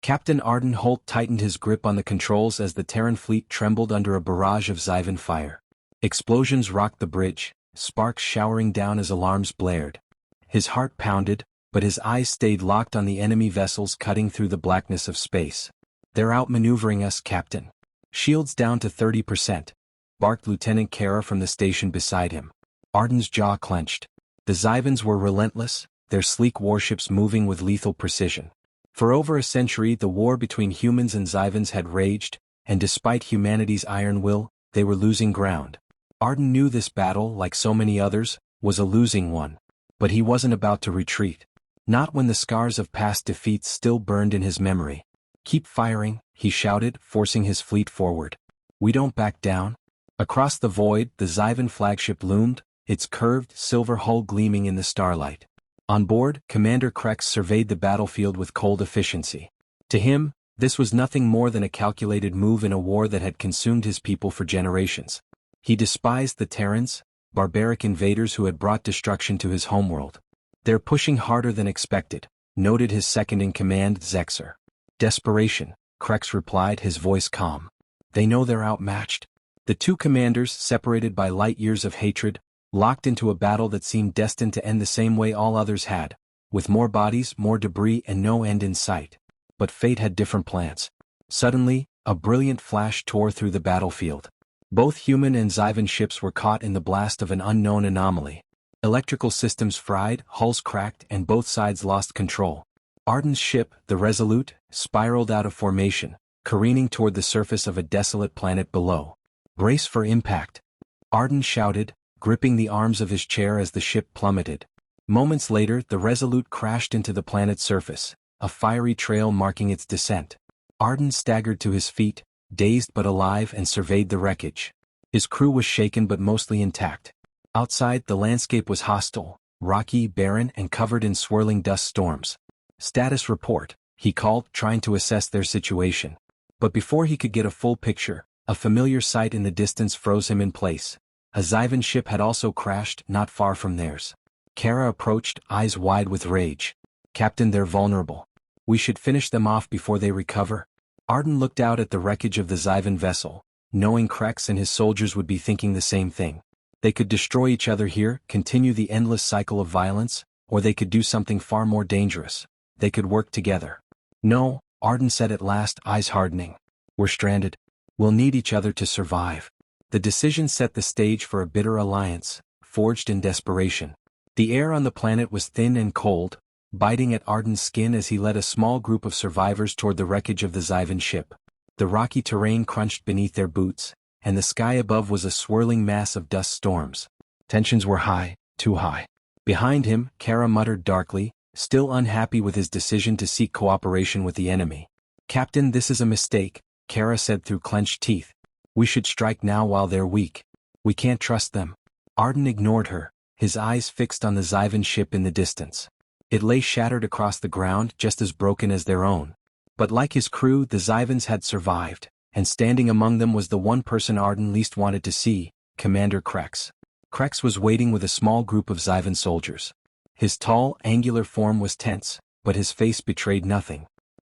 Captain Arden Holt tightened his grip on the controls as the Terran fleet trembled under a barrage of Xivan fire. Explosions rocked the bridge, sparks showering down as alarms blared. His heart pounded, but his eyes stayed locked on the enemy vessels cutting through the blackness of space. "They're outmaneuvering us, Captain." "Shields down to 30%, barked Lieutenant Kara from the station beside him. Arden's jaw clenched. The Xivans were relentless, their sleek warships moving with lethal precision. For over a century the war between humans and Xivans had raged, and despite humanity's iron will, they were losing ground. Arden knew this battle, like so many others, was a losing one. But he wasn't about to retreat. Not when the scars of past defeats still burned in his memory. "Keep firing," he shouted, forcing his fleet forward. "We don't back down." Across the void, the Xivan flagship loomed, its curved, silver hull gleaming in the starlight. On board, Commander Krex surveyed the battlefield with cold efficiency. To him, this was nothing more than a calculated move in a war that had consumed his people for generations. He despised the Terrans, barbaric invaders who had brought destruction to his homeworld. "They're pushing harder than expected," noted his second-in-command, Xexer. "Desperation," Krex replied, his voice calm. "They know they're outmatched." The two commanders, separated by light years of hatred, locked into a battle that seemed destined to end the same way all others had, with more bodies, more debris, and no end in sight. But fate had different plans. Suddenly, a brilliant flash tore through the battlefield. Both human and Xivan ships were caught in the blast of an unknown anomaly. Electrical systems fried, hulls cracked, and both sides lost control. Arden's ship, the Resolute, spiraled out of formation, careening toward the surface of a desolate planet below. "Brace for impact," Arden shouted, gripping the arms of his chair as the ship plummeted. Moments later, the Resolute crashed into the planet's surface, a fiery trail marking its descent. Arden staggered to his feet, dazed but alive, and surveyed the wreckage. His crew was shaken but mostly intact. Outside, the landscape was hostile, rocky, barren, and covered in swirling dust storms. "Status report," he called, trying to assess their situation. But before he could get a full picture, a familiar sight in the distance froze him in place. A Xivan ship had also crashed, not far from theirs. Kara approached, eyes wide with rage. "Captain, they're vulnerable. We should finish them off before they recover." Arden looked out at the wreckage of the Xivan vessel, knowing Krex and his soldiers would be thinking the same thing. They could destroy each other here, continue the endless cycle of violence, or they could do something far more dangerous. They could work together. "No," Arden said at last, eyes hardening. "We're stranded. We'll need each other to survive." The decision set the stage for a bitter alliance, forged in desperation. The air on the planet was thin and cold, biting at Arden's skin as he led a small group of survivors toward the wreckage of the Xivan ship. The rocky terrain crunched beneath their boots, and the sky above was a swirling mass of dust storms. Tensions were high, too high. Behind him, Kara muttered darkly, still unhappy with his decision to seek cooperation with the enemy. "Captain, this is a mistake," Kara said through clenched teeth. "We should strike now while they're weak. We can't trust them." Arden ignored her, his eyes fixed on the Xivan ship in the distance. It lay shattered across the ground, just as broken as their own. But like his crew, the Xivans had survived, and standing among them was the one person Arden least wanted to see, Commander Krex. Krex was waiting with a small group of Xivan soldiers. His tall, angular form was tense, but his face betrayed nothing.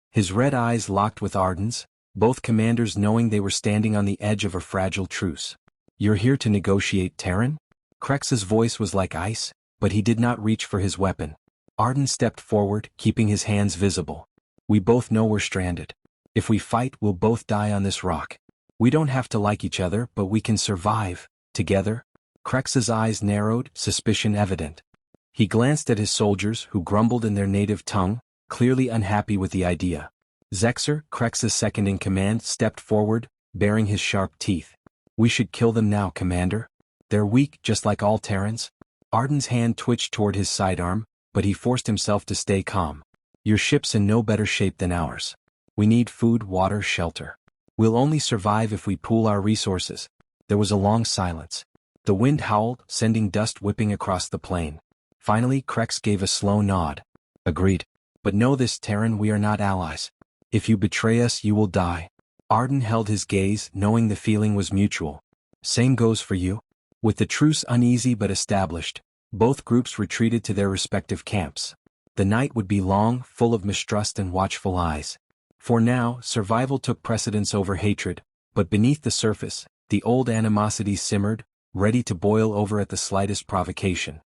His red eyes locked with Arden's, both commanders knowing they were standing on the edge of a fragile truce. "You're here to negotiate, Terran?" Krex's voice was like ice, but he did not reach for his weapon. Arden stepped forward, keeping his hands visible. "We both know we're stranded. If we fight, we'll both die on this rock. We don't have to like each other, but we can survive, together." Krex's eyes narrowed, suspicion evident. He glanced at his soldiers, who grumbled in their native tongue, clearly unhappy with the idea. Xexer, Krex's second-in-command, stepped forward, baring his sharp teeth. "We should kill them now, Commander. They're weak, just like all Terrans." Arden's hand twitched toward his sidearm, but he forced himself to stay calm. "Your ship's in no better shape than ours. We need food, water, shelter. We'll only survive if we pool our resources." There was a long silence. The wind howled, sending dust whipping across the plain. Finally, Krex gave a slow nod. "Agreed. But know this, Terran, we are not allies. If you betray us, you will die." Arden held his gaze, knowing the feeling was mutual. "Same goes for you." With the truce uneasy but established, both groups retreated to their respective camps. The night would be long, full of mistrust and watchful eyes. For now, survival took precedence over hatred, but beneath the surface, the old animosity simmered, ready to boil over at the slightest provocation.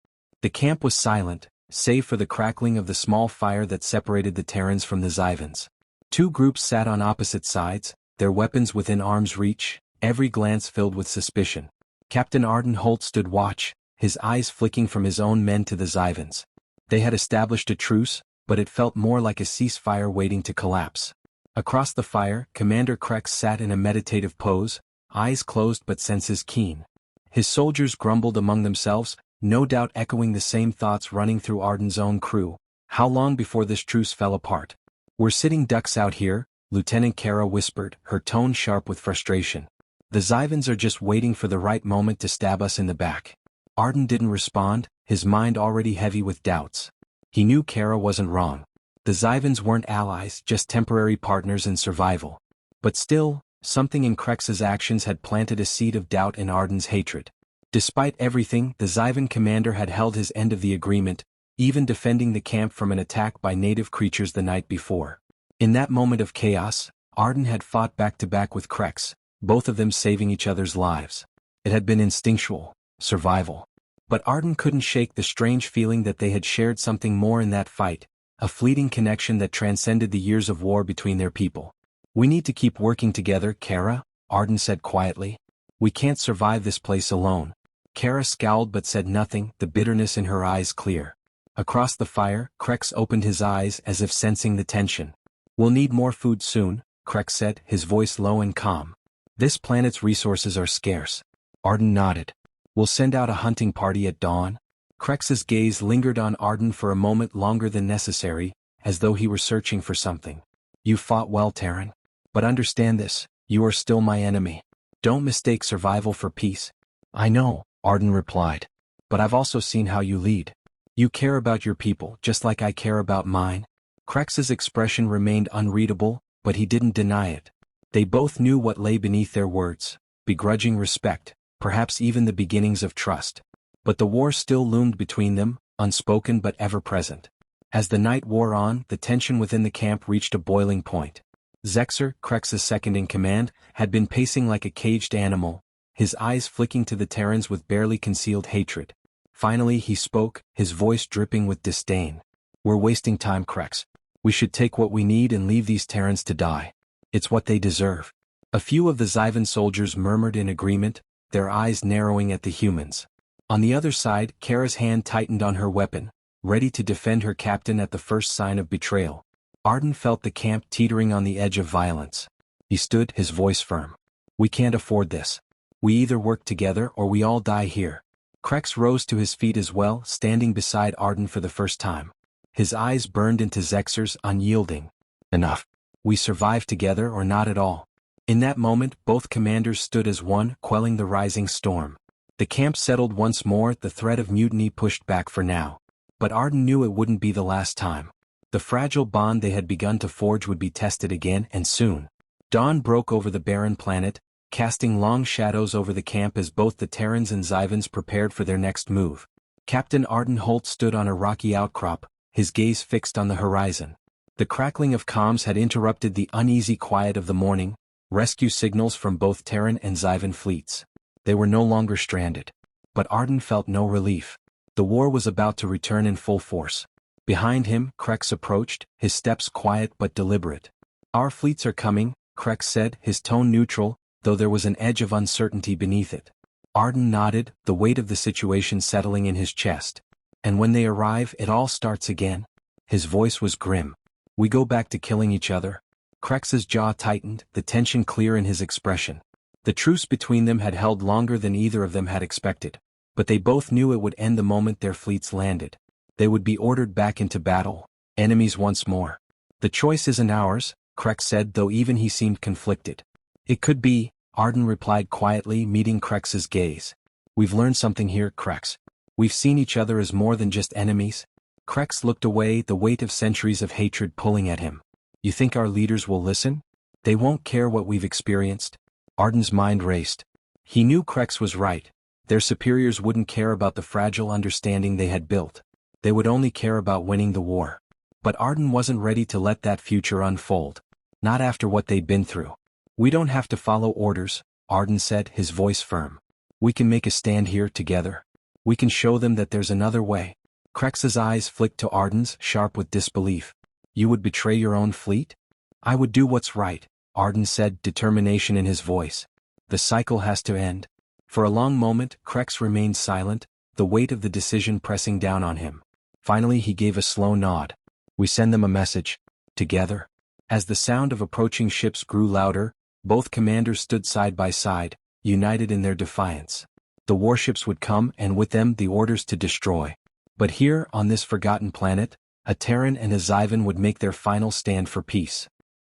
The camp was silent, save for the crackling of the small fire that separated the Terrans from the Xivans. Two groups sat on opposite sides, their weapons within arm's reach, every glance filled with suspicion. Captain Arden Holt stood watch, his eyes flicking from his own men to the Xivans. They had established a truce, but it felt more like a ceasefire waiting to collapse. Across the fire, Commander Krex sat in a meditative pose, eyes closed but senses keen. His soldiers grumbled among themselves, no doubt echoing the same thoughts running through Arden's own crew. How long before this truce fell apart? "We're sitting ducks out here," Lieutenant Kara whispered, her tone sharp with frustration. "The Xivans are just waiting for the right moment to stab us in the back." Arden didn't respond, his mind already heavy with doubts. He knew Kara wasn't wrong. The Xivans weren't allies, just temporary partners in survival. But still, something in Krex's actions had planted a seed of doubt in Arden's hatred. Despite everything, the Xivan commander had held his end of the agreement, even defending the camp from an attack by native creatures the night before. In that moment of chaos, Arden had fought back-to-back with Krex, both of them saving each other's lives. It had been instinctual, survival. But Arden couldn't shake the strange feeling that they had shared something more in that fight, a fleeting connection that transcended the years of war between their people. "We need to keep working together, Kara," Arden said quietly. "We can't survive this place alone." Kara scowled but said nothing, the bitterness in her eyes clear. Across the fire, Krex opened his eyes as if sensing the tension. "We'll need more food soon," Krex said, his voice low and calm. "This planet's resources are scarce." Arden nodded. "We'll send out a hunting party at dawn." Krex's gaze lingered on Arden for a moment longer than necessary, as though he were searching for something. "You fought well, Terran. But understand this, you are still my enemy. Don't mistake survival for peace." "I know," Arden replied. "But I've also seen how you lead. You care about your people, just like I care about mine." Krex's expression remained unreadable, but he didn't deny it. They both knew what lay beneath their words, begrudging respect, perhaps even the beginnings of trust. But the war still loomed between them, unspoken but ever-present. As the night wore on, the tension within the camp reached a boiling point. Xexer, Krex's second-in-command, had been pacing like a caged animal, his eyes flicking to the Terrans with barely concealed hatred. Finally he spoke, his voice dripping with disdain. "We're wasting time, Krex. We should take what we need and leave these Terrans to die. It's what they deserve." A few of the Xivan soldiers murmured in agreement, their eyes narrowing at the humans. On the other side, Kara's hand tightened on her weapon, ready to defend her captain at the first sign of betrayal. Arden felt the camp teetering on the edge of violence. He stood, his voice firm. "We can't afford this. We either work together or we all die here." Krex rose to his feet as well, standing beside Arden for the first time. His eyes burned into Xexer's, unyielding. "Enough. We survive together or not at all." In that moment, both commanders stood as one, quelling the rising storm. The camp settled once more, the threat of mutiny pushed back for now. But Arden knew it wouldn't be the last time. The fragile bond they had begun to forge would be tested again, and soon. Dawn broke over the barren planet, casting long shadows over the camp as both the Terrans and Xivans prepared for their next move. Captain Arden Holt stood on a rocky outcrop, his gaze fixed on the horizon. The crackling of comms had interrupted the uneasy quiet of the morning, rescue signals from both Terran and Xivan fleets. They were no longer stranded. But Arden felt no relief. The war was about to return in full force. Behind him, Krex approached, his steps quiet but deliberate. "Our fleets are coming," Krex said, his tone neutral, though there was an edge of uncertainty beneath it. Arden nodded, the weight of the situation settling in his chest. "And when they arrive, it all starts again." His voice was grim. "We go back to killing each other." Krex's jaw tightened, the tension clear in his expression. The truce between them had held longer than either of them had expected. But they both knew it would end the moment their fleets landed. They would be ordered back into battle, enemies once more. "The choice isn't ours," Krex said, though even he seemed conflicted. "It could be," Arden replied quietly, meeting Krex's gaze. "We've learned something here, Krex. We've seen each other as more than just enemies." Krex looked away, the weight of centuries of hatred pulling at him. "You think our leaders will listen? They won't care what we've experienced." Arden's mind raced. He knew Krex was right. Their superiors wouldn't care about the fragile understanding they had built. They would only care about winning the war. But Arden wasn't ready to let that future unfold. Not after what they'd been through. We don't have to follow orders, Arden said, his voice firm. We can make a stand here together. We can show them that there's another way. Krex's eyes flicked to Arden's, sharp with disbelief. You would betray your own fleet? I would do what's right, Arden said, determination in his voice. The cycle has to end. For a long moment, Krex remained silent, the weight of the decision pressing down on him. Finally he gave a slow nod. We send them a message. Together. As the sound of approaching ships grew louder, both commanders stood side by side, united in their defiance. The warships would come and with them the orders to destroy. But here, on this forgotten planet, a Terran and a Xivan would make their final stand for peace.